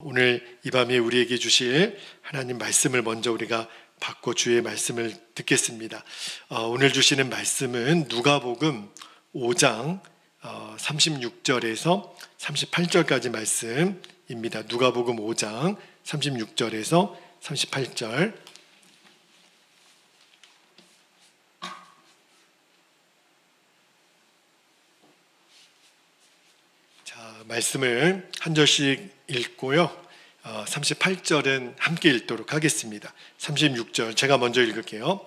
오늘 이 밤에 우리에게 주실 하나님 말씀을 먼저 우리가 받고 주의 말씀을 듣겠습니다. 오늘 주시는 말씀은 누가복음 5장 36절에서 38절까지 말씀입니다. 누가복음 5장 36절에서 38절. 말씀을 한 절씩 읽고요. 38절은 함께 읽도록 하겠습니다. 36절 제가 먼저 읽을게요.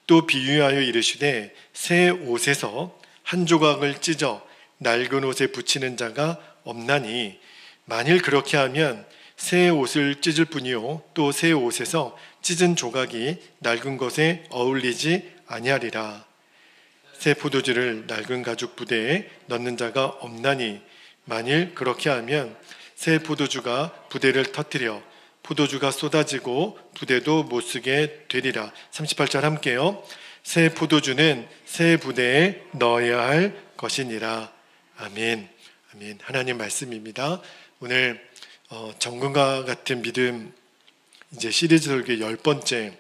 또 비유하여 이르시되 새 옷에서 한 조각을 찢어 낡은 옷에 붙이는 자가 없나니 만일 그렇게 하면 새 옷을 찢을 뿐이요 또 새 옷에서 찢은 조각이 낡은 것에 어울리지 아니하리라. 새 포도주를 낡은 가죽 부대에 넣는 자가 없나니 만일 그렇게 하면 새 포도주가 부대를 터뜨려 포도주가 쏟아지고 부대도 못쓰게 되리라. 38절 함께요. 새 포도주는 새 부대에 넣어야 할 것이니라. 아멘. 아멘. 하나님 말씀입니다. 오늘 정금과 같은 믿음 이제 시리즈 설교 10번째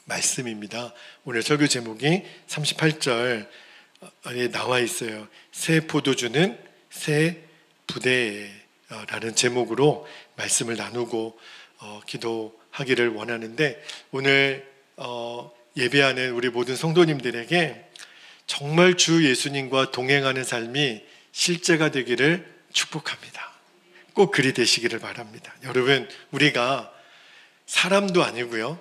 말씀입니다. 오늘 설교 제목이 38절에 나와 있어요. 새 포도주는 새 부대라는 제목으로 말씀을 나누고 기도하기를 원하는데, 오늘 예배하는 우리 모든 성도님들에게 정말 주 예수님과 동행하는 삶이 실제가 되기를 축복합니다. 꼭 그리 되시기를 바랍니다. 여러분, 우리가 사람도 아니고요,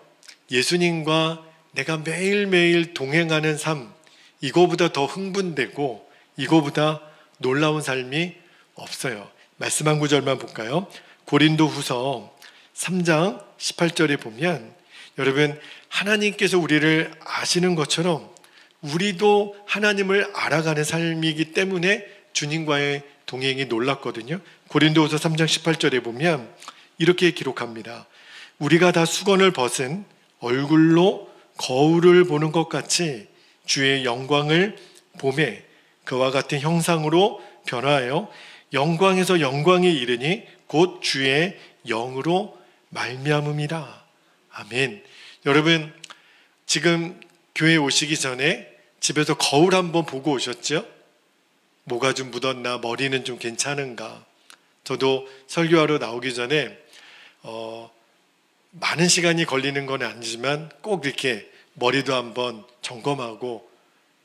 예수님과 내가 매일매일 동행하는 삶, 이거보다 더 흥분되고 이거보다 놀라운 삶이 없어요. 말씀 한 구절만 볼까요? 고린도후서 3장 18절에 보면, 여러분, 하나님께서 우리를 아시는 것처럼 우리도 하나님을 알아가는 삶이기 때문에 주님과의 동행이 놀랍거든요. 고린도후서 3장 18절에 보면 이렇게 기록합니다. 우리가 다 수건을 벗은 얼굴로 거울을 보는 것 같이 주의 영광을 보매 그와 같은 형상으로 변화하여 영광에서 영광에 이르니 곧 주의 영으로 말미암음이라. 아멘. 여러분, 지금 교회 오시기 전에 집에서 거울 한번 보고 오셨죠? 뭐가 좀 묻었나, 머리는 좀 괜찮은가. 저도 설교하러 나오기 전에 많은 시간이 걸리는 건 아니지만 꼭 이렇게 머리도 한번 점검하고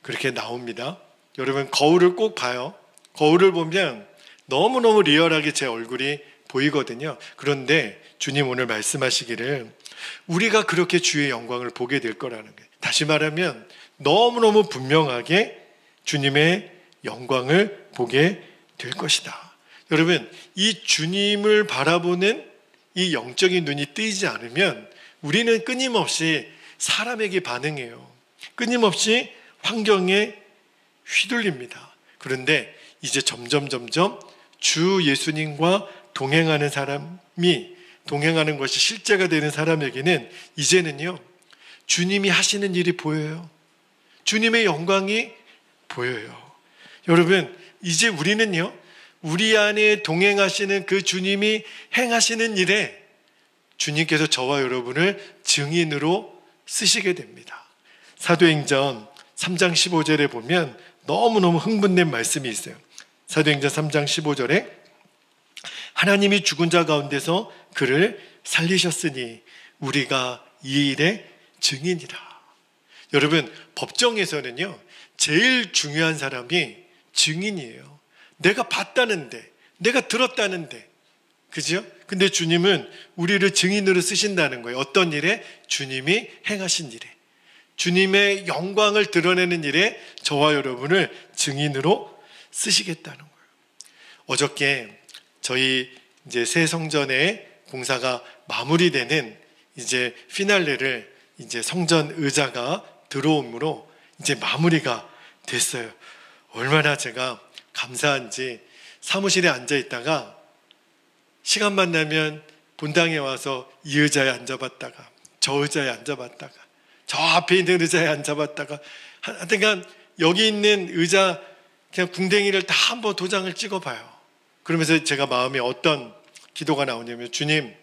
그렇게 나옵니다. 여러분, 거울을 꼭 봐요. 거울을 보면 너무너무 리얼하게 제 얼굴이 보이거든요. 그런데 주님 오늘 말씀하시기를 우리가 그렇게 주의 영광을 보게 될 거라는 거예요. 다시 말하면 너무너무 분명하게 주님의 영광을 보게 될 것이다. 여러분, 이 주님을 바라보는 이 영적인 눈이 뜨이지 않으면 우리는 끊임없이 사람에게 반응해요. 끊임없이 환경에 휘둘립니다. 그런데 이제 점점 주 예수님과 동행하는 사람이, 동행하는 것이 실제가 되는 사람에게는 이제는요, 주님이 하시는 일이 보여요. 주님의 영광이 보여요. 여러분, 이제 우리는요, 우리 안에 동행하시는 그 주님이 행하시는 일에 주님께서 저와 여러분을 증인으로 쓰시게 됩니다. 사도행전 3장 15절에 보면 너무너무 흥분된 말씀이 있어요. 사도행전 3장 15절에 하나님이 죽은 자 가운데서 그를 살리셨으니 우리가 이 일의 증인이라. 여러분, 법정에서는요, 제일 중요한 사람이 증인이에요. 내가 봤다는데, 내가 들었다는데, 그죠? 근데 주님은 우리를 증인으로 쓰신다는 거예요. 어떤 일에? 주님이 행하신 일에, 주님의 영광을 드러내는 일에 저와 여러분을 증인으로 쓰시겠다는 거예요. 어저께 저희 이제 새 성전의 공사가 마무리되는 이제 피날레를 이제 성전 의자가 들어오므로 이제 마무리가 됐어요. 얼마나 제가 감사한지 사무실에 앉아 있다가 시간만 나면 본당에 와서 이 의자에 앉아봤다가 저 의자에 앉아봤다가 저 앞에 있는 의자에 앉아봤다가 하여튼간 여기 있는 의자 그냥 궁뎅이를 다 한번 도장을 찍어봐요. 그러면서 제가 마음에 어떤 기도가 나오냐면, 주님,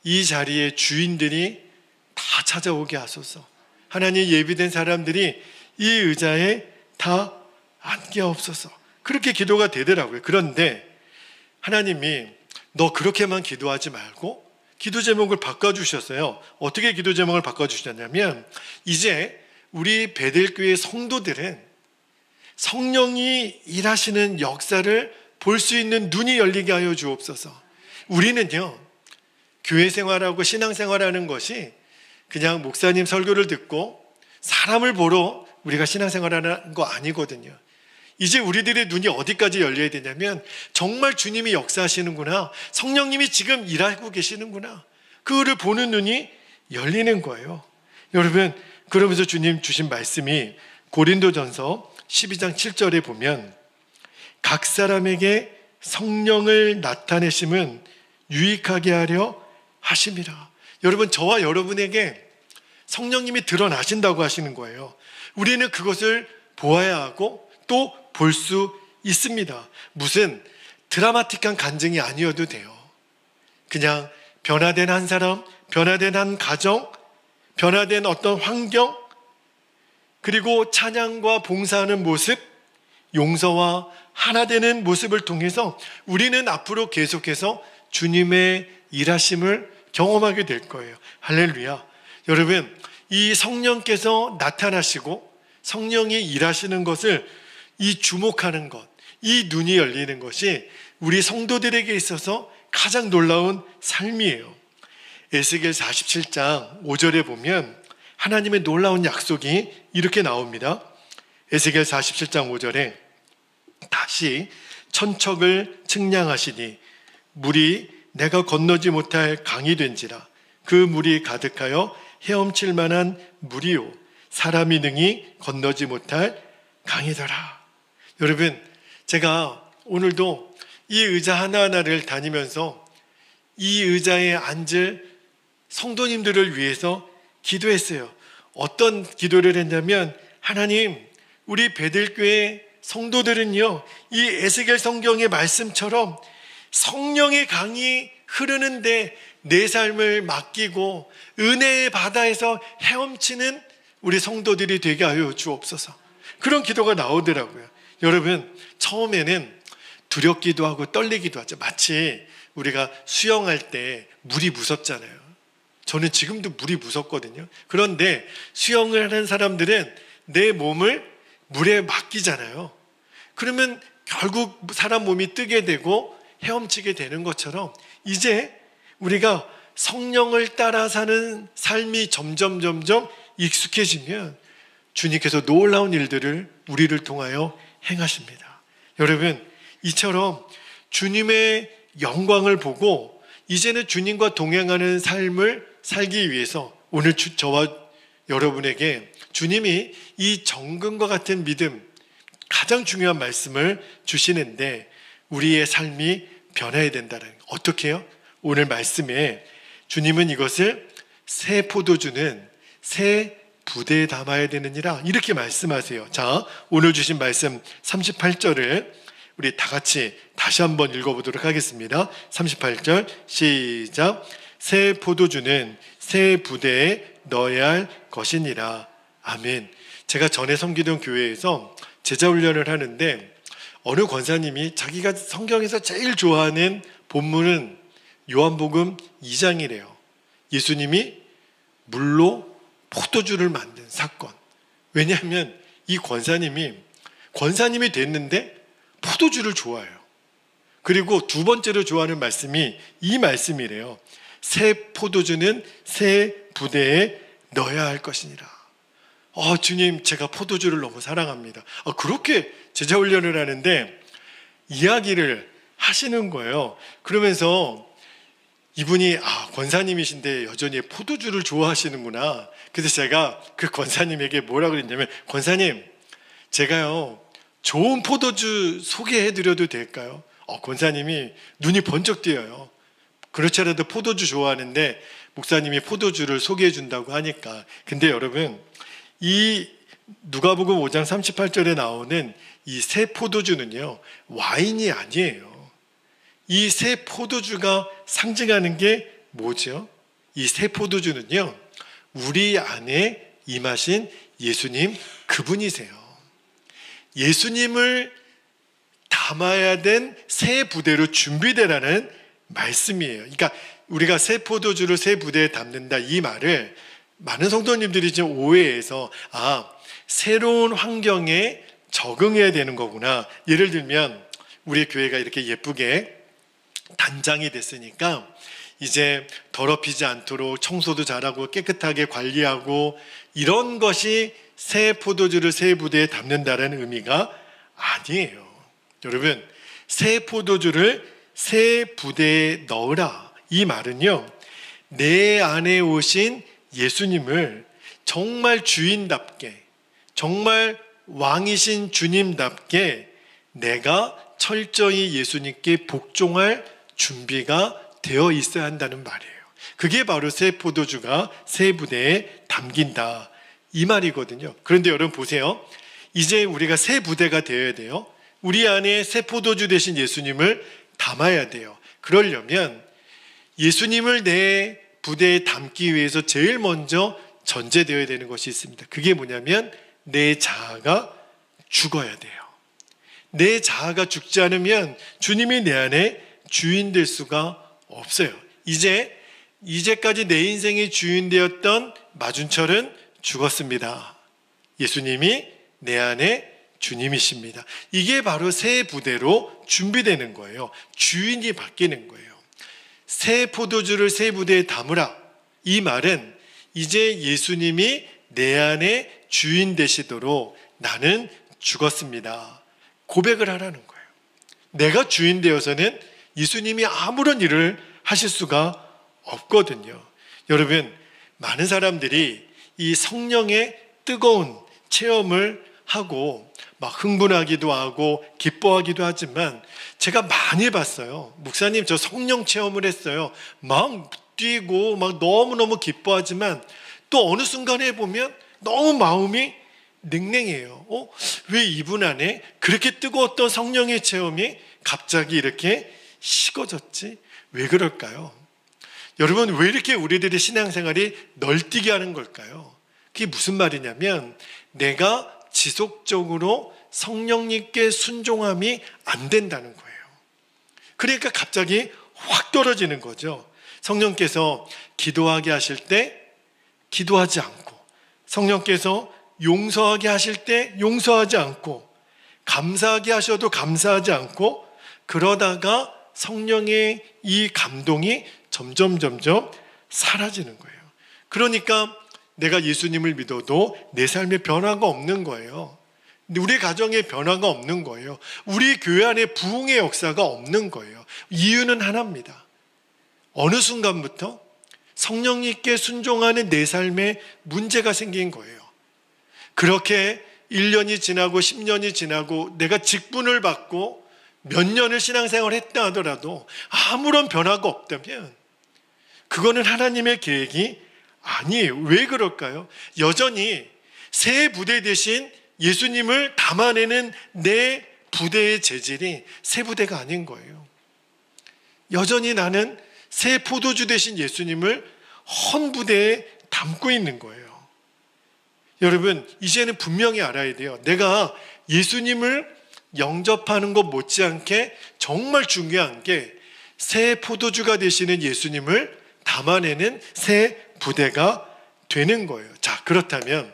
이 자리에 주인들이 다 찾아오게 하소서. 하나님, 예비된 사람들이 이 의자에 다 앉게 하옵소서. 그렇게 기도가 되더라고요. 그런데 하나님이 너 그렇게만 기도하지 말고 기도 제목을 바꿔주셨어요. 어떻게 기도 제목을 바꿔주셨냐면, 이제 우리 베델교회 성도들은 성령이 일하시는 역사를 볼 수 있는 눈이 열리게 하여 주옵소서. 우리는요, 교회 생활하고 신앙 생활하는 것이 그냥 목사님 설교를 듣고 사람을 보러 우리가 신앙 생활하는 거 아니거든요. 이제 우리들의 눈이 어디까지 열려야 되냐면, 정말 주님이 역사하시는구나, 성령님이 지금 일하고 계시는구나, 그거를 보는 눈이 열리는 거예요. 여러분, 그러면서 주님 주신 말씀이 고린도전서 12장 7절에 보면, 각 사람에게 성령을 나타내심은 유익하게 하려 하심이라. 여러분, 저와 여러분에게 성령님이 드러나신다고 하시는 거예요. 우리는 그것을 보아야 하고 또 볼 수 있습니다. 무슨 드라마틱한 간증이 아니어도 돼요. 그냥 변화된 한 사람, 변화된 한 가정, 변화된 어떤 환경, 그리고 찬양과 봉사하는 모습, 용서와 하나 되는 모습을 통해서 우리는 앞으로 계속해서 주님의 일하심을 경험하게 될 거예요. 할렐루야. 여러분, 이 성령께서 나타나시고 성령이 일하시는 것을 이 주목하는 것, 이 눈이 열리는 것이 우리 성도들에게 있어서 가장 놀라운 삶이에요. 에스겔 47장 5절에 보면 하나님의 놀라운 약속이 이렇게 나옵니다. 에스겔 47장 5절에 다시 천척을 측량하시니 물이 내가 건너지 못할 강이 된지라. 그 물이 가득하여 헤엄칠 만한 물이요, 사람이 능히 건너지 못할 강이더라. 여러분, 제가 오늘도 이 의자 하나하나를 다니면서 이 의자에 앉을 성도님들을 위해서 기도했어요. 어떤 기도를 했냐면, 하나님, 우리 베들교회 성도들은요, 이 에스겔 성경의 말씀처럼 성령의 강이 흐르는데 내 삶을 맡기고 은혜의 바다에서 헤엄치는 우리 성도들이 되게 하여 주옵소서. 그런 기도가 나오더라고요. 여러분, 처음에는 두렵기도 하고 떨리기도 하죠. 마치 우리가 수영할 때 물이 무섭잖아요. 저는 지금도 물이 무섭거든요. 그런데 수영을 하는 사람들은 내 몸을 물에 맡기잖아요. 그러면 결국 사람 몸이 뜨게 되고 헤엄치게 되는 것처럼, 이제 우리가 성령을 따라 사는 삶이 점점 익숙해지면 주님께서 놀라운 일들을 우리를 통하여 행하십니다. 여러분, 이처럼 주님의 영광을 보고 이제는 주님과 동행하는 삶을 살기 위해서 오늘 저와 여러분에게 주님이 이 정금과 같은 믿음, 가장 중요한 말씀을 주시는데, 우리의 삶이 변해야 된다는, 어떻게 해요? 오늘 말씀에 주님은 이것을 새 포도주는 새 부대에 담아야 되느니라, 이렇게 말씀하세요. 자, 오늘 주신 말씀 38절을 우리 다 같이 다시 한번 읽어보도록 하겠습니다. 38절 시작. 새 포도주는 새 부대에 넣어야 할 것이니라. 아멘. 제가 전에 섬기던 교회에서 제자훈련을 하는데 어느 권사님이 자기가 성경에서 제일 좋아하는 본문은 요한복음 2장이래요. 예수님이 물로 포도주를 만든 사건. 왜냐하면 이 권사님이 됐는데 포도주를 좋아해요. 그리고 두 번째로 좋아하는 말씀이 이 말씀이래요. 새 포도주는 새 부대에 넣어야 할 것이니라. 주님, 제가 포도주를 너무 사랑합니다. 그렇게 제자훈련을 하는데 이야기를 하시는 거예요. 그러면서 이분이 권사님이신데 여전히 포도주를 좋아하시는구나. 그래서 제가 그 권사님에게 뭐라고 그랬냐면, 권사님, 제가요 좋은 포도주 소개해드려도 될까요? 권사님이 눈이 번쩍 띄어요. 그렇지 않아도 포도주 좋아하는데 목사님이 포도주를 소개해준다고 하니까. 근데 여러분, 이 누가복음 5장 38절에 나오는 이 새 포도주는요, 와인이 아니에요. 이 새 포도주가 상징하는 게 뭐죠? 이 새 포도주는요, 우리 안에 임하신 예수님 그분이세요. 예수님을 담아야 된 새 부대로 준비되라는 말씀이에요. 그러니까 우리가 새 포도주를 새 부대에 담는다, 이 말을 많은 성도님들이 좀 오해해서 새로운 환경에 적응해야 되는 거구나. 예를 들면 우리 교회가 이렇게 예쁘게 단장이 됐으니까 이제 더럽히지 않도록 청소도 잘하고 깨끗하게 관리하고, 이런 것이 새 포도주를 새 부대에 담는다는 의미가 아니에요. 여러분, 새 포도주를 새 부대에 넣으라, 이 말은요, 내 안에 오신 예수님을 정말 주인답게, 정말 왕이신 주님답게 내가 철저히 예수님께 복종할 준비가 되어 있어야 한다는 말이에요. 그게 바로 새 포도주가 새 부대에 담긴다, 이 말이거든요. 그런데 여러분 보세요. 이제 우리가 새 부대가 되어야 돼요. 우리 안에 새 포도주 되신 예수님을 담아야 돼요. 그러려면 예수님을 내 부대에 담기 위해서 제일 먼저 전제되어야 되는 것이 있습니다. 그게 뭐냐면 내 자아가 죽어야 돼요. 내 자아가 죽지 않으면 주님이 내 안에 주인 될 수가 없어요. 이제까지 내 인생의 주인 되었던 마준철은 죽었습니다. 예수님이 내 안에 주님이십니다. 이게 바로 새 부대로 준비되는 거예요. 주인이 바뀌는 거예요. 새 포도주를 새 부대에 담으라, 이 말은 이제 예수님이 내 안에 주인 되시도록 나는 죽었습니다, 고백을 하라는 거예요. 내가 주인 되어서는 예수님이 아무런 일을 하실 수가 없거든요. 여러분, 많은 사람들이 이 성령의 뜨거운 체험을 하고 막 흥분하기도 하고 기뻐하기도 하지만, 제가 많이 봤어요. 목사님, 저 성령 체험을 했어요. 막 뛰고 막 너무너무 기뻐하지만 또 어느 순간에 보면 너무 마음이 냉랭해요. 왜 이분 안에 그렇게 뜨거웠던 성령의 체험이 갑자기 이렇게 식어졌지? 왜 그럴까요? 여러분, 왜 이렇게 우리들의 신앙생활이 널뛰게 하는 걸까요? 그게 무슨 말이냐면 내가 지속적으로 성령님께 순종함이 안 된다는 거예요. 그러니까 갑자기 확 떨어지는 거죠. 성령께서 기도하게 하실 때 기도하지 않고, 성령께서 용서하게 하실 때 용서하지 않고, 감사하게 하셔도 감사하지 않고, 그러다가 성령의 이 감동이 점점 사라지는 거예요. 그러니까 내가 예수님을 믿어도 내 삶에 변화가 없는 거예요. 우리 가정에 변화가 없는 거예요. 우리 교회 안에 부흥의 역사가 없는 거예요. 이유는 하나입니다. 어느 순간부터 성령님께 순종하는 내 삶에 문제가 생긴 거예요. 그렇게 1년이 지나고 10년이 지나고 내가 직분을 받고 몇 년을 신앙생활을 했다 하더라도 아무런 변화가 없다면 그거는 하나님의 계획이 아니에요. 왜 그럴까요? 여전히 새 부대 대신 예수님을 담아내는 내 부대의 재질이 새 부대가 아닌 거예요. 여전히 나는 새 포도주 대신 예수님을 헌 부대에 담고 있는 거예요. 여러분, 이제는 분명히 알아야 돼요. 내가 예수님을 영접하는 것 못지않게 정말 중요한 게 새 포도주가 되시는 예수님을 담아내는 새 부대가 되는 거예요. 자, 그렇다면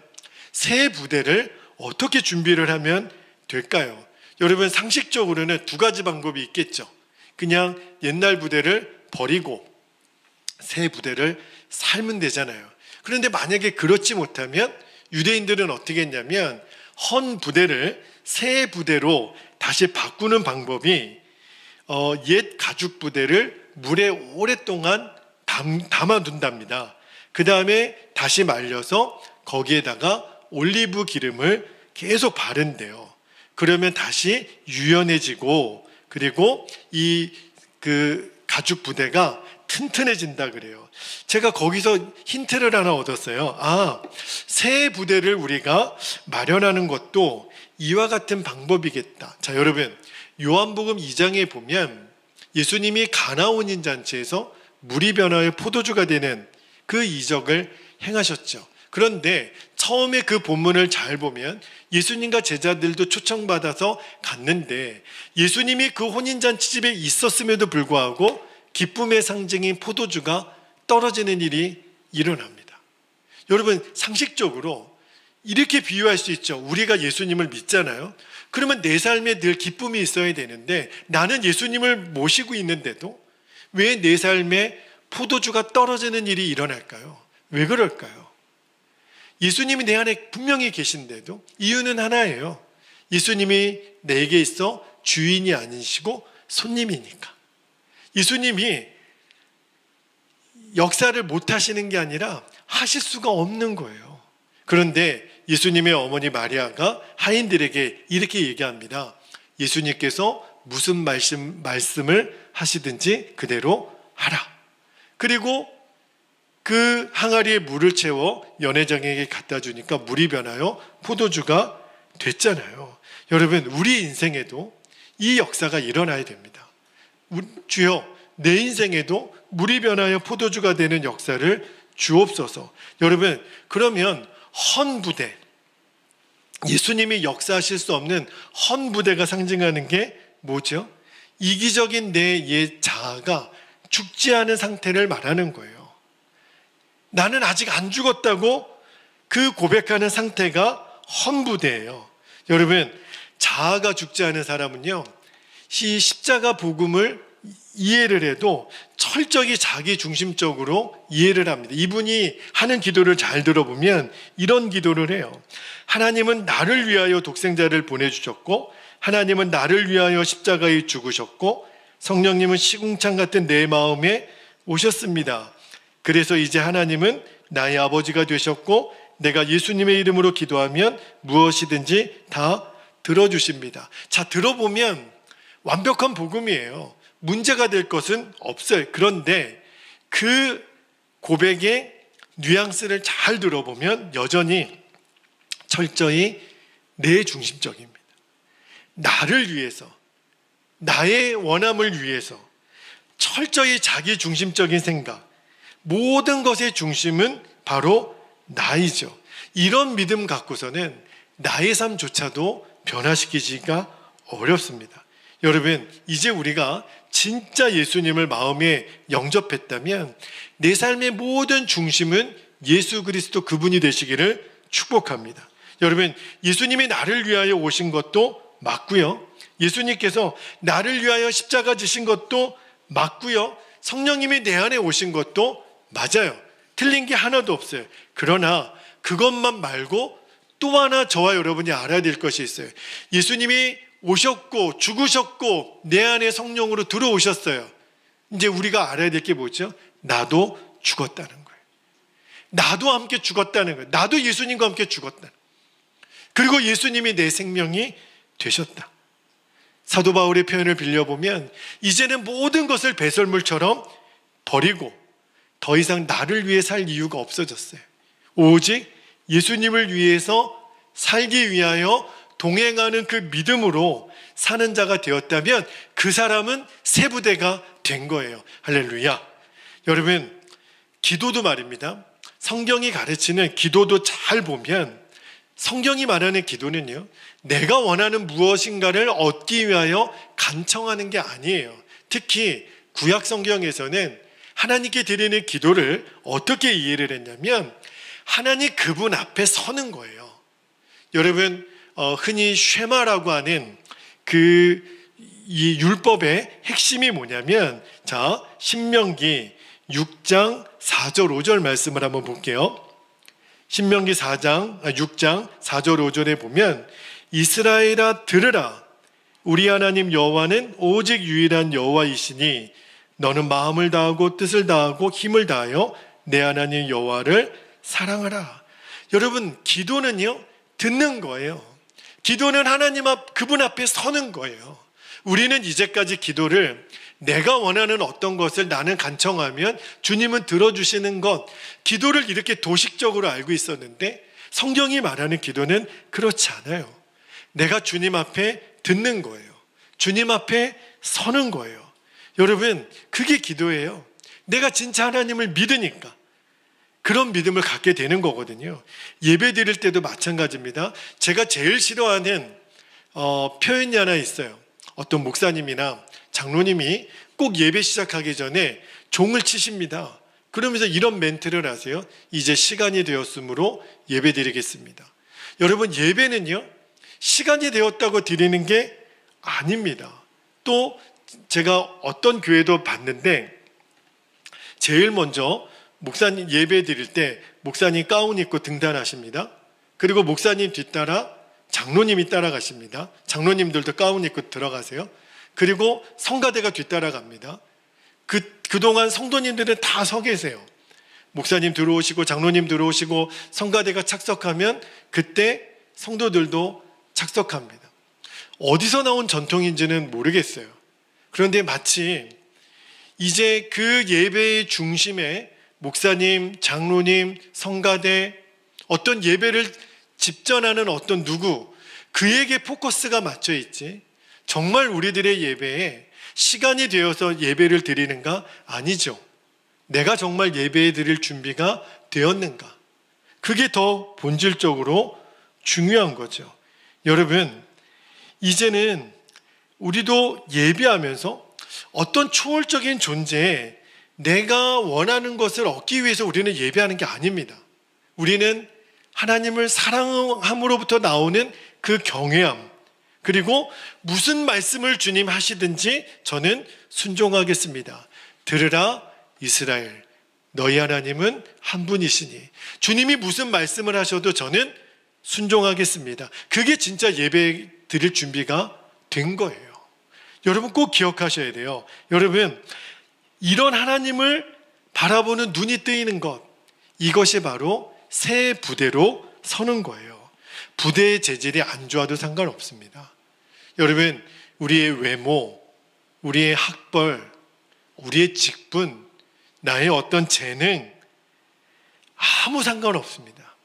새 부대를 어떻게 준비를 하면 될까요? 여러분, 상식적으로는 두 가지 방법이 있겠죠. 그냥 옛날 부대를 버리고 새 부대를 살면 되잖아요. 그런데 만약에 그렇지 못하면 유대인들은 어떻게 했냐면 헌 부대를 새 부대로 다시 바꾸는 방법이 옛 가죽 부대를 물에 오랫동안 담아둔답니다. 그 다음에 다시 말려서 거기에다가 올리브 기름을 계속 바른대요. 그러면 다시 유연해지고, 그리고 그 가죽 부대가 튼튼해진다 그래요. 제가 거기서 힌트를 하나 얻었어요. 새 부대를 우리가 마련하는 것도 이와 같은 방법이겠다. 자, 여러분, 요한복음 2장에 보면 예수님이 가나 혼인잔치에서 물이 변하여 포도주가 되는 그 이적을 행하셨죠. 그런데 처음에 그 본문을 잘 보면 예수님과 제자들도 초청받아서 갔는데 예수님이 그 혼인잔치집에 있었음에도 불구하고 기쁨의 상징인 포도주가 떨어지는 일이 일어납니다. 여러분, 상식적으로 이렇게 비유할 수 있죠. 우리가 예수님을 믿잖아요. 그러면 내 삶에 늘 기쁨이 있어야 되는데 나는 예수님을 모시고 있는데도 왜 내 삶에 포도주가 떨어지는 일이 일어날까요? 왜 그럴까요? 예수님이 내 안에 분명히 계신데도 이유는 하나예요. 예수님이 내게 있어 주인이 아니시고 손님이니까. 예수님이 역사를 못 하시는 게 아니라 하실 수가 없는 거예요. 그런데 예수님의 어머니 마리아가 하인들에게 이렇게 얘기합니다. 예수님께서 무슨 말씀을 하시든지 그대로 하라. 그리고 그 항아리에 물을 채워 연회장에게 갖다 주니까 물이 변하여 포도주가 됐잖아요. 여러분, 우리 인생에도 이 역사가 일어나야 됩니다. 주여, 내 인생에도 물이 변하여 포도주가 되는 역사를 주옵소서. 여러분, 그러면 헌부대, 예수님이 역사하실 수 없는 헌부대가 상징하는 게 뭐죠? 이기적인 내 옛 자아가 죽지 않은 상태를 말하는 거예요. 나는 아직 안 죽었다고 그 고백하는 상태가 헌부대예요. 여러분, 자아가 죽지 않은 사람은요, 이 십자가 복음을 이해를 해도 철저히 자기 중심적으로 이해를 합니다. 이분이 하는 기도를 잘 들어보면 이런 기도를 해요. 하나님은 나를 위하여 독생자를 보내주셨고, 하나님은 나를 위하여 십자가에 죽으셨고, 성령님은 시궁창 같은 내 마음에 오셨습니다. 그래서 이제 하나님은 나의 아버지가 되셨고 내가 예수님의 이름으로 기도하면 무엇이든지 다 들어주십니다. 자, 들어보면 완벽한 복음이에요. 문제가 될 것은 없어요. 그런데 그 고백의 뉘앙스를 잘 들어보면 여전히 철저히 내 중심적입니다. 나를 위해서, 나의 원함을 위해서 철저히 자기 중심적인 생각, 모든 것의 중심은 바로 나이죠. 이런 믿음 갖고서는 나의 삶조차도 변화시키기가 어렵습니다. 여러분, 이제 우리가 진짜 예수님을 마음에 영접했다면 내 삶의 모든 중심은 예수 그리스도 그분이 되시기를 축복합니다. 여러분, 예수님이 나를 위하여 오신 것도 맞고요, 예수님께서 나를 위하여 십자가 지신 것도 맞고요, 성령님이 내 안에 오신 것도 맞아요. 틀린 게 하나도 없어요. 그러나 그것만 말고 또 하나 저와 여러분이 알아야 될 것이 있어요. 예수님이 오셨고 죽으셨고 내 안에 성령으로 들어오셨어요. 이제 우리가 알아야 될 게 뭐죠? 나도 죽었다는 거예요. 나도 함께 죽었다는 거예요. 나도 예수님과 함께 죽었다. 그리고 예수님이 내 생명이 되셨다. 사도 바울의 표현을 빌려보면 이제는 모든 것을 배설물처럼 버리고 더 이상 나를 위해 살 이유가 없어졌어요. 오직 예수님을 위해서 살기 위하여 동행하는 그 믿음으로 사는 자가 되었다면 그 사람은 새 부대가 된 거예요. 할렐루야. 여러분, 기도도 말입니다. 성경이 가르치는 기도도 잘 보면 성경이 말하는 기도는요, 내가 원하는 무엇인가를 얻기 위하여 간청하는 게 아니에요. 특히 구약 성경에서는 하나님께 드리는 기도를 어떻게 이해를 했냐면 하나님 그분 앞에 서는 거예요. 여러분, 흔히 쉐마라고 하는 이 율법의 핵심이 뭐냐면, 자, 신명기 6장 4절 5절 말씀을 한번 볼게요. 신명기 6장 4절 5절에 보면 이스라엘아 들으라, 우리 하나님 여호와는 오직 유일한 여호와이시니 너는 마음을 다하고 뜻을 다하고 힘을 다하여 내 하나님 여호와를 사랑하라. 여러분, 기도는요, 듣는 거예요. 기도는 하나님 그분 앞에 서는 거예요. 우리는 이제까지 기도를 내가 원하는 어떤 것을 나는 간청하면 주님은 들어주시는 것, 기도를 이렇게 도식적으로 알고 있었는데 성경이 말하는 기도는 그렇지 않아요. 내가 주님 앞에 듣는 거예요. 주님 앞에 서는 거예요. 여러분, 그게 기도예요. 내가 진짜 하나님을 믿으니까 그런 믿음을 갖게 되는 거거든요. 예배 드릴 때도 마찬가지입니다. 제가 제일 싫어하는 표현이 하나 있어요. 어떤 목사님이나 장로님이 꼭 예배 시작하기 전에 종을 치십니다. 그러면서 이런 멘트를 하세요. 이제 시간이 되었으므로 예배 드리겠습니다. 여러분, 예배는요, 시간이 되었다고 드리는 게 아닙니다. 또 제가 어떤 교회도 봤는데 제일 먼저 목사님 예배 드릴 때 목사님 가운 입고 등단하십니다. 그리고 목사님 뒤따라 장로님이 따라가십니다. 장로님들도 가운 입고 들어가세요. 그리고 성가대가 뒤따라갑니다. 그동안 성도님들은 다 서 계세요. 목사님 들어오시고 장로님 들어오시고 성가대가 착석하면 그때 성도들도 착석합니다. 어디서 나온 전통인지는 모르겠어요. 그런데 마치 이제 그 예배의 중심에 목사님, 장로님, 성가대, 어떤 예배를 집전하는 어떤 누구, 그에게 포커스가 맞춰 있지, 정말 우리들의 예배에 시간이 되어서 예배를 드리는가? 아니죠. 내가 정말 예배 드릴 준비가 되었는가? 그게 더 본질적으로 중요한 거죠. 여러분, 이제는 우리도 예배하면서 어떤 초월적인 존재에 내가 원하는 것을 얻기 위해서 우리는 예배하는 게 아닙니다. 우리는 하나님을 사랑함으로부터 나오는 그 경외함, 그리고 무슨 말씀을 주님 하시든지 저는 순종하겠습니다. 들으라 이스라엘, 너희 하나님은 한 분이시니 주님이 무슨 말씀을 하셔도 저는 순종하겠습니다. 그게 진짜 예배 드릴 준비가 된 거예요. 여러분 꼭 기억하셔야 돼요. 여러분, 이런 하나님을 바라보는 눈이 뜨이는 것, 이것이 바로 새 부대로 서는 거예요. 부대의 재질이 안 좋아도 상관없습니다. 여러분, 우리의 외모, 우리의 학벌, 우리의 직분, 나의 어떤 재능, 아무 상관없습니다.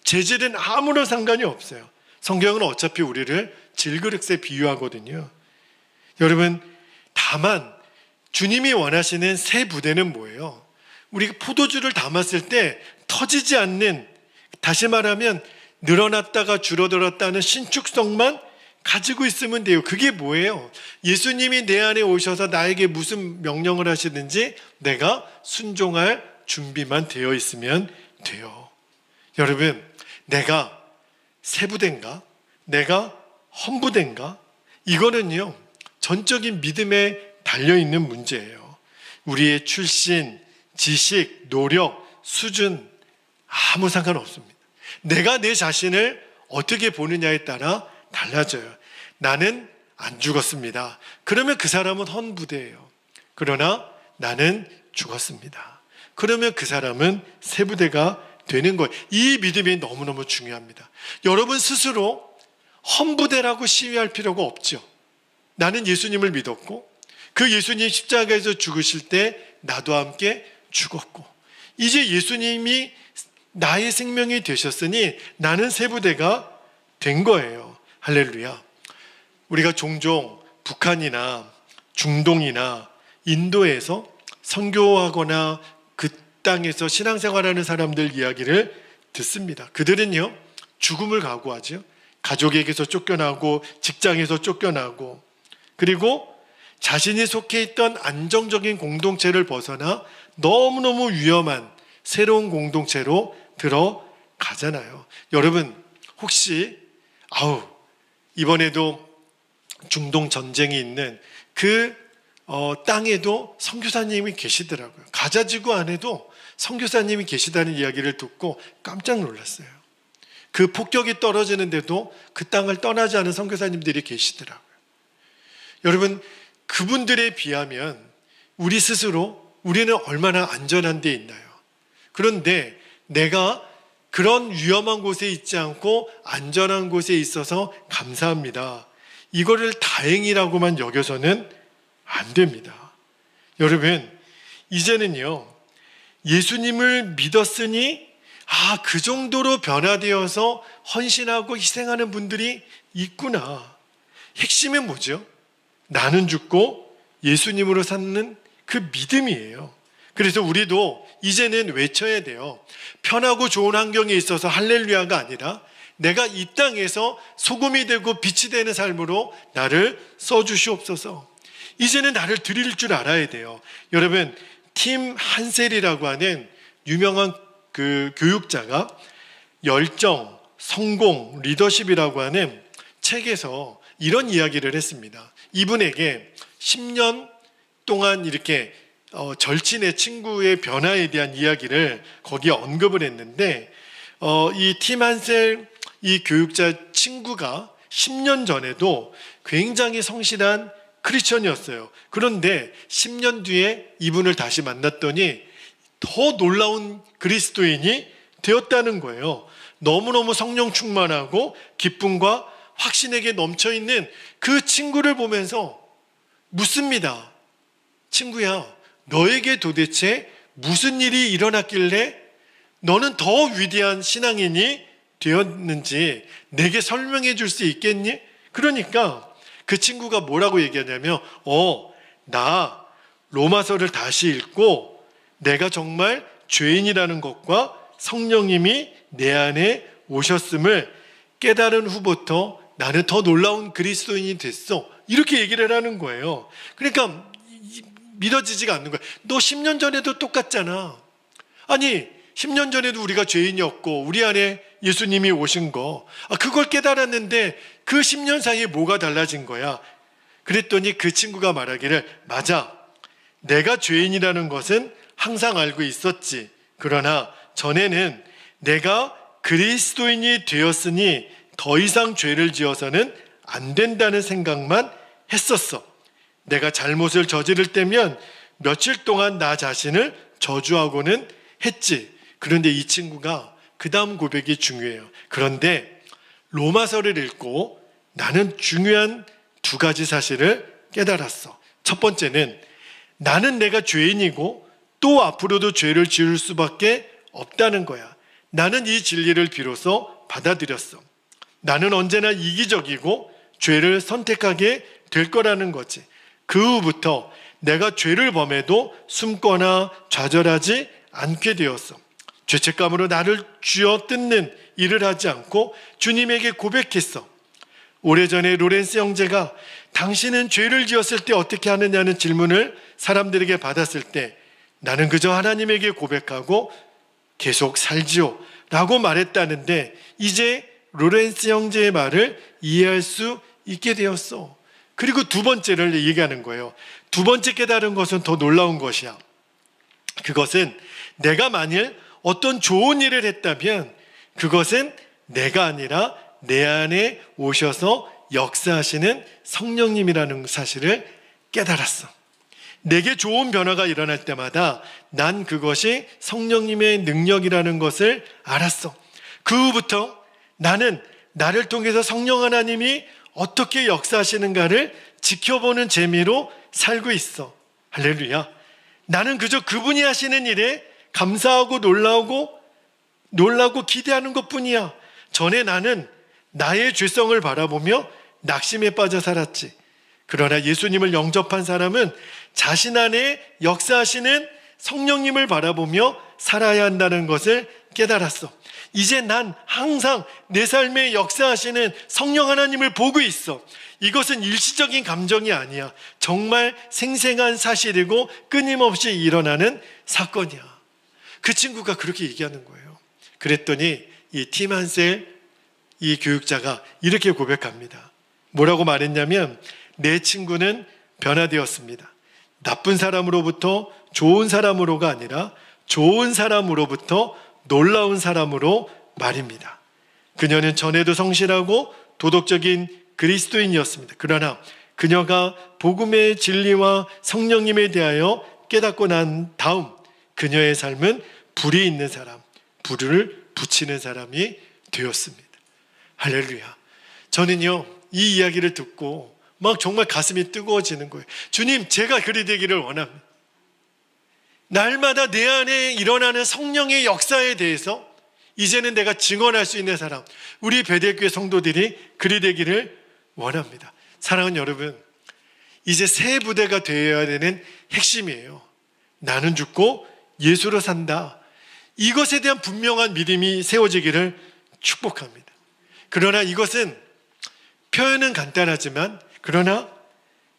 재질은 아무런 상관이 없어요. 성경은 어차피 우리를 질그릇에 비유하거든요. 여러분, 다만 주님이 원하시는 새 부대는 뭐예요? 우리가 포도주를 담았을 때 터지지 않는, 다시 말하면 늘어났다가 줄어들었다는 신축성만 가지고 있으면 돼요. 그게 뭐예요? 예수님이 내 안에 오셔서 나에게 무슨 명령을 하시든지 내가 순종할 준비만 되어 있으면 돼요. 여러분, 내가 새 부대인가? 내가 헌부대인가? 이거는요, 전적인 믿음에 달려있는 문제예요. 우리의 출신, 지식, 노력, 수준 아무 상관없습니다. 내가 내 자신을 어떻게 보느냐에 따라 달라져요. 나는 안 죽었습니다. 그러면 그 사람은 헌부대예요. 그러나 나는 죽었습니다. 그러면 그 사람은 새 부대가 되는 거예요. 이 믿음이 너무너무 중요합니다. 여러분 스스로 헌부대라고 시위할 필요가 없죠. 나는 예수님을 믿었고 그 예수님 십자가에서 죽으실 때 나도 함께 죽었고 이제 예수님이 나의 생명이 되셨으니 나는 새 부대가 된 거예요. 할렐루야. 우리가 종종 북한이나 중동이나 인도에서 선교하거나 그 땅에서 신앙생활하는 사람들 이야기를 듣습니다. 그들은요, 죽음을 각오하죠. 가족에게서 쫓겨나고 직장에서 쫓겨나고 그리고 자신이 속해 있던 안정적인 공동체를 벗어나 너무너무 위험한 새로운 공동체로 들어가잖아요. 여러분 혹시 이번에도 중동 전쟁이 있는 그 땅에도 선교사님이 계시더라고요. 가자지구 안에도 선교사님이 계시다는 이야기를 듣고 깜짝 놀랐어요. 그 폭격이 떨어지는데도 그 땅을 떠나지 않은 선교사님들이 계시더라고요. 여러분, 그분들에 비하면 우리 스스로 우리는 얼마나 안전한 데 있나요? 그런데 내가 그런 위험한 곳에 있지 않고 안전한 곳에 있어서 감사합니다. 이거를 다행이라고만 여겨서는 안 됩니다. 여러분, 이제는요, 예수님을 믿었으니 그 정도로 변화되어서 헌신하고 희생하는 분들이 있구나. 핵심은 뭐죠? 나는 죽고 예수님으로 삼는 그 믿음이에요. 그래서 우리도 이제는 외쳐야 돼요. 편하고 좋은 환경에 있어서 할렐루야가 아니라 내가 이 땅에서 소금이 되고 빛이 되는 삶으로 나를 써주시옵소서. 이제는 나를 드릴 줄 알아야 돼요. 여러분, 팀 한셀이라고 하는 유명한 그 교육자가 열정, 성공, 리더십이라고 하는 책에서 이런 이야기를 했습니다. 이분에게 10년 동안 이렇게 절친의 친구의 변화에 대한 이야기를 거기에 언급을 했는데 이 팀 한셀 이 교육자 친구가 10년 전에도 굉장히 성실한 크리스천이었어요. 그런데 10년 뒤에 이분을 다시 만났더니 더 놀라운 그리스도인이 되었다는 거예요. 너무너무 성령 충만하고 기쁨과 확신에게 넘쳐있는 그 친구를 보면서 묻습니다. 친구야, 너에게 도대체 무슨 일이 일어났길래 너는 더 위대한 신앙인이 되었는지 내게 설명해 줄 수 있겠니? 그러니까 그 친구가 뭐라고 얘기하냐면 나 로마서를 다시 읽고 내가 정말 죄인이라는 것과 성령님이 내 안에 오셨음을 깨달은 후부터 나는 더 놀라운 그리스도인이 됐어. 이렇게 얘기를 하는 거예요. 그러니까 믿어지지가 않는 거예요. 너 10년 전에도 똑같잖아. 아니 10년 전에도 우리가 죄인이었고 우리 안에 예수님이 오신 거 그걸 깨달았는데 그 10년 사이에 뭐가 달라진 거야? 그랬더니 그 친구가 말하기를 맞아. 내가 죄인이라는 것은 항상 알고 있었지. 그러나 전에는 내가 그리스도인이 되었으니 더 이상 죄를 지어서는 안 된다는 생각만 했었어. 내가 잘못을 저지를 때면 며칠 동안 나 자신을 저주하고는 했지. 그런데 이 친구가 그 다음 고백이 중요해요. 그런데 로마서를 읽고 나는 중요한 두 가지 사실을 깨달았어. 첫 번째는 나는 내가 죄인이고 또 앞으로도 죄를 지을 수밖에 없다는 거야. 나는 이 진리를 비로소 받아들였어. 나는 언제나 이기적이고 죄를 선택하게 될 거라는 거지. 그 후부터 내가 죄를 범해도 숨거나 좌절하지 않게 되었어. 죄책감으로 나를 쥐어 뜯는 일을 하지 않고 주님에게 고백했어. 오래전에 로렌스 형제가 당신은 죄를 지었을 때 어떻게 하느냐는 질문을 사람들에게 받았을 때 나는 그저 하나님에게 고백하고 계속 살지요 라고 말했다는데 이제 로렌스 형제의 말을 이해할 수 있게 되었어. 그리고 두 번째를 얘기하는 거예요. 두 번째 깨달은 것은 더 놀라운 것이야. 그것은 내가 만일 어떤 좋은 일을 했다면 그것은 내가 아니라 내 안에 오셔서 역사하시는 성령님이라는 사실을 깨달았어. 내게 좋은 변화가 일어날 때마다 난 그것이 성령님의 능력이라는 것을 알았어. 그 후부터 나는 나를 통해서 성령 하나님이 어떻게 역사하시는가를 지켜보는 재미로 살고 있어. 할렐루야. 나는 그저 그분이 하시는 일에 감사하고 놀라고 기대하는 것뿐이야. 전에 나는 나의 죄성을 바라보며 낙심에 빠져 살았지. 그러나 예수님을 영접한 사람은 자신 안에 역사하시는 성령님을 바라보며 살아야 한다는 것을 깨달았어. 이제 난 항상 내 삶에 역사하시는 성령 하나님을 보고 있어. 이것은 일시적인 감정이 아니야. 정말 생생한 사실이고 끊임없이 일어나는 사건이야. 그 친구가 그렇게 얘기하는 거예요. 그랬더니 이 팀 한셀 이 교육자가 이렇게 고백합니다. 뭐라고 말했냐면 내 친구는 변화되었습니다. 나쁜 사람으로부터 좋은 사람으로가 아니라 좋은 사람으로부터 놀라운 사람으로 말입니다. 그녀는 전에도 성실하고 도덕적인 그리스도인이었습니다. 그러나 그녀가 복음의 진리와 성령님에 대하여 깨닫고 난 다음 그녀의 삶은 불이 있는 사람, 불을 붙이는 사람이 되었습니다. 할렐루야. 저는요 이 이야기를 듣고 막 정말 가슴이 뜨거워지는 거예요. 주님, 제가 그리 되기를 원합니다. 날마다 내 안에 일어나는 성령의 역사에 대해서 이제는 내가 증언할 수 있는 사람, 우리 베델교회 성도들이 그리 되기를 원합니다. 사랑하는 여러분, 이제 새 부대가 되어야 되는 핵심이에요. 나는 죽고 예수로 산다. 이것에 대한 분명한 믿음이 세워지기를 축복합니다. 그러나 이것은 표현은 간단하지만 그러나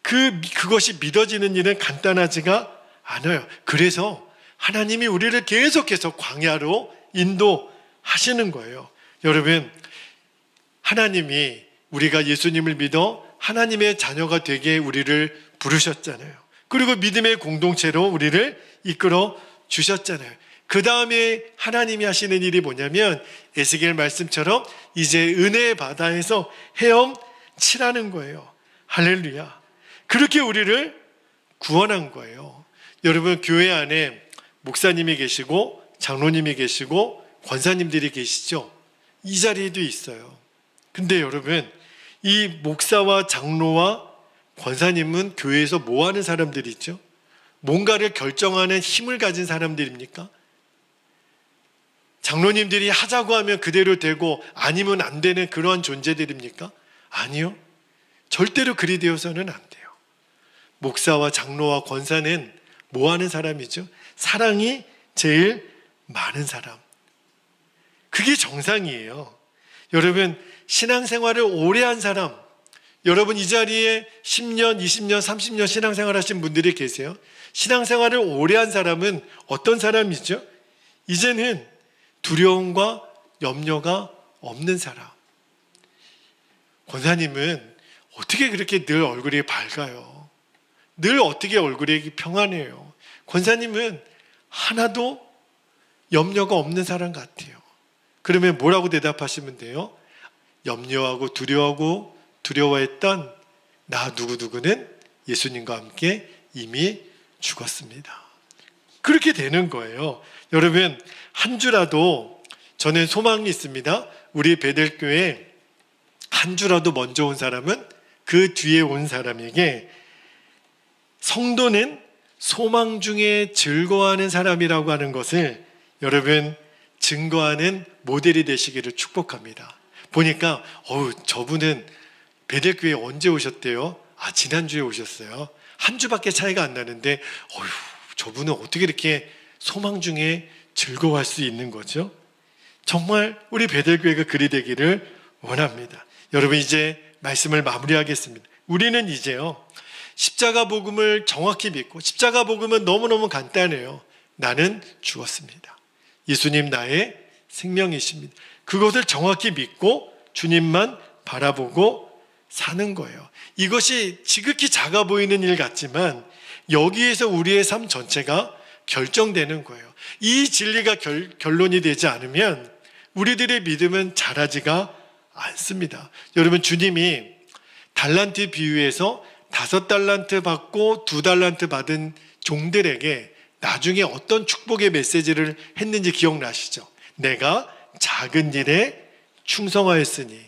그것이 믿어지는 일은 간단하지가 않아요. 그래서 하나님이 우리를 계속해서 광야로 인도하시는 거예요. 여러분, 하나님이 우리가 예수님을 믿어 하나님의 자녀가 되게 우리를 부르셨잖아요. 그리고 믿음의 공동체로 우리를 이끌어 주셨잖아요. 그 다음에 하나님이 하시는 일이 뭐냐면 에스겔 말씀처럼 이제 은혜의 바다에서 헤엄치라는 거예요. 할렐루야. 그렇게 우리를 구원한 거예요. 여러분, 교회 안에 목사님이 계시고 장로님이 계시고 권사님들이 계시죠. 이 자리에도 있어요. 근데 여러분, 이 목사와 장로와 권사님은 교회에서 뭐 하는 사람들이죠? 뭔가를 결정하는 힘을 가진 사람들입니까? 장로님들이 하자고 하면 그대로 되고 아니면 안 되는 그러한 존재들입니까? 아니요. 절대로 그리 되어서는 안 돼요. 목사와 장로와 권사는 뭐 하는 사람이죠? 사랑이 제일 많은 사람. 그게 정상이에요. 여러분, 신앙생활을 오래 한 사람, 여러분 이 자리에 10년, 20년, 30년 신앙생활 하신 분들이 계세요. 신앙생활을 오래 한 사람은 어떤 사람이죠? 이제는 두려움과 염려가 없는 사람. 권사님은 어떻게 그렇게 늘 얼굴이 밝아요? 늘 어떻게 얼굴이 평안해요? 권사님은 하나도 염려가 없는 사람 같아요. 그러면 뭐라고 대답하시면 돼요? 염려하고 두려워했던 나 누구누구는 예수님과 함께 이미 죽었습니다. 그렇게 되는 거예요. 여러분, 한 주라도 저는 소망이 있습니다. 우리 베델교회 한 주라도 먼저 온 사람은 그 뒤에 온 사람에게 성도는 소망 중에 즐거워하는 사람이라고 하는 것을 여러분 증거하는 모델이 되시기를 축복합니다. 보니까 저분은 베델교회 언제 오셨대요? 지난주에 오셨어요. 한 주밖에 차이가 안 나는데 저분은 어떻게 이렇게 소망 중에 즐거워할 수 있는 거죠? 정말 우리 베델교회가 그리 되기를 원합니다. 여러분, 이제 말씀을 마무리하겠습니다. 우리는 이제요 십자가 복음을 정확히 믿고, 십자가 복음은 너무너무 간단해요. 나는 죽었습니다. 예수님 나의 생명이십니다. 그것을 정확히 믿고 주님만 바라보고 사는 거예요. 이것이 지극히 작아 보이는 일 같지만 여기에서 우리의 삶 전체가 결정되는 거예요. 이 진리가 결론이 되지 않으면 우리들의 믿음은 자라지가 않습니다. 여러분, 주님이 달란트 비유에서 5달란트 받고 2달란트 받은 종들에게 나중에 어떤 축복의 메시지를 했는지 기억나시죠? 내가 작은 일에 충성하였으니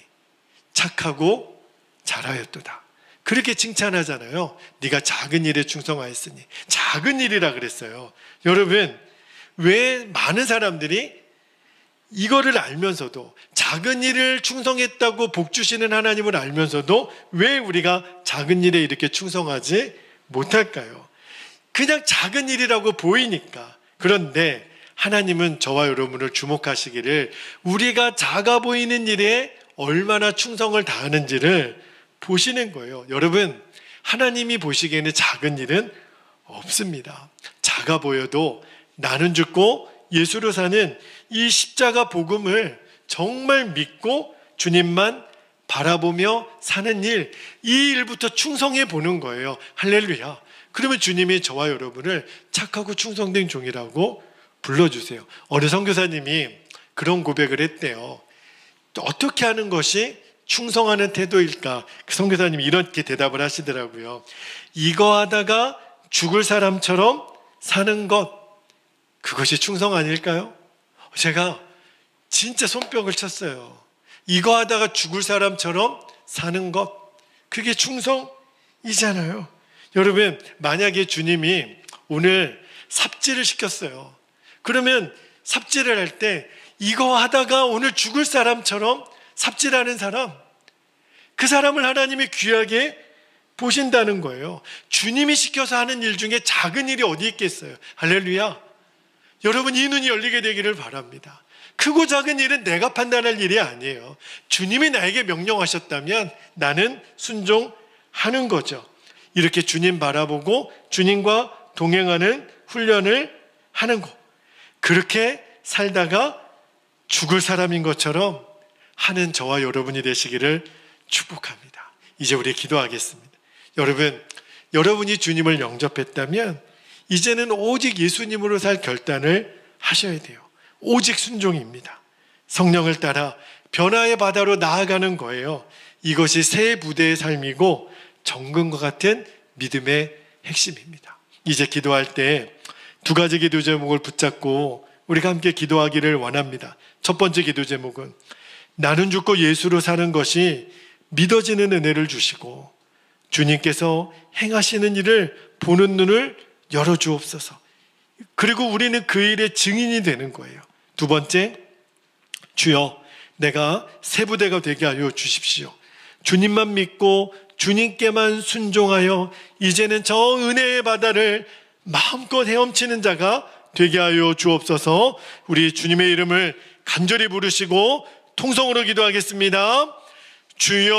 착하고 잘하였도다. 그렇게 칭찬하잖아요. 네가 작은 일에 충성하였으니. 작은 일이라 그랬어요. 여러분, 왜 많은 사람들이 이거를 알면서도, 작은 일을 충성했다고 복 주시는 하나님을 알면서도 왜 우리가 작은 일에 이렇게 충성하지 못할까요? 그냥 작은 일이라고 보이니까. 그런데 하나님은 저와 여러분을 주목하시기를 우리가 작아 보이는 일에 얼마나 충성을 다하는지를 보시는 거예요. 여러분, 하나님이 보시기에는 작은 일은 없습니다. 작아 보여도 나는 죽고 예수로 사는 이 십자가 복음을 정말 믿고 주님만 바라보며 사는 일, 이 일부터 충성해 보는 거예요. 할렐루야. 그러면 주님이 저와 여러분을 착하고 충성된 종이라고 불러주세요. 어느 선교사님이 그런 고백을 했대요. 어떻게 하는 것이 충성하는 태도일까? 그 선교사님이 이렇게 대답을 하시더라고요. 이거 하다가 죽을 사람처럼 사는 것, 그것이 충성 아닐까요? 제가 진짜 손뼉을 쳤어요. 이거 하다가 죽을 사람처럼 사는 것, 그게 충성이잖아요. 여러분, 만약에 주님이 오늘 삽질을 시켰어요. 그러면 삽질을 할 때 이거 하다가 오늘 죽을 사람처럼 삽질하는 사람, 그 사람을 하나님이 귀하게 보신다는 거예요. 주님이 시켜서 하는 일 중에 작은 일이 어디 있겠어요? 할렐루야. 여러분, 이 눈이 열리게 되기를 바랍니다. 크고 작은 일은 내가 판단할 일이 아니에요. 주님이 나에게 명령하셨다면 나는 순종하는 거죠. 이렇게 주님 바라보고 주님과 동행하는 훈련을 하는 것. 그렇게 살다가 죽을 사람인 것처럼 하는 저와 여러분이 되시기를 축복합니다. 이제 우리 기도하겠습니다. 여러분, 여러분이 주님을 영접했다면 이제는 오직 예수님으로 살 결단을 하셔야 돼요. 오직 순종입니다. 성령을 따라 변화의 바다로 나아가는 거예요. 이것이 새 부대의 삶이고 정금과 같은 믿음의 핵심입니다. 이제 기도할 때 두 가지 기도 제목을 붙잡고 우리가 함께 기도하기를 원합니다. 첫 번째 기도 제목은 나는 죽고 예수로 사는 것이 믿어지는 은혜를 주시고 주님께서 행하시는 일을 보는 눈을 열어주옵소서. 그리고 우리는 그 일의 증인이 되는 거예요. 두 번째, 주여 내가 새 부대가 되게 하여 주십시오. 주님만 믿고 주님께만 순종하여 이제는 저 은혜의 바다를 마음껏 헤엄치는 자가 되게 하여 주옵소서. 우리 주님의 이름을 간절히 부르시고 통성으로 기도하겠습니다. 주여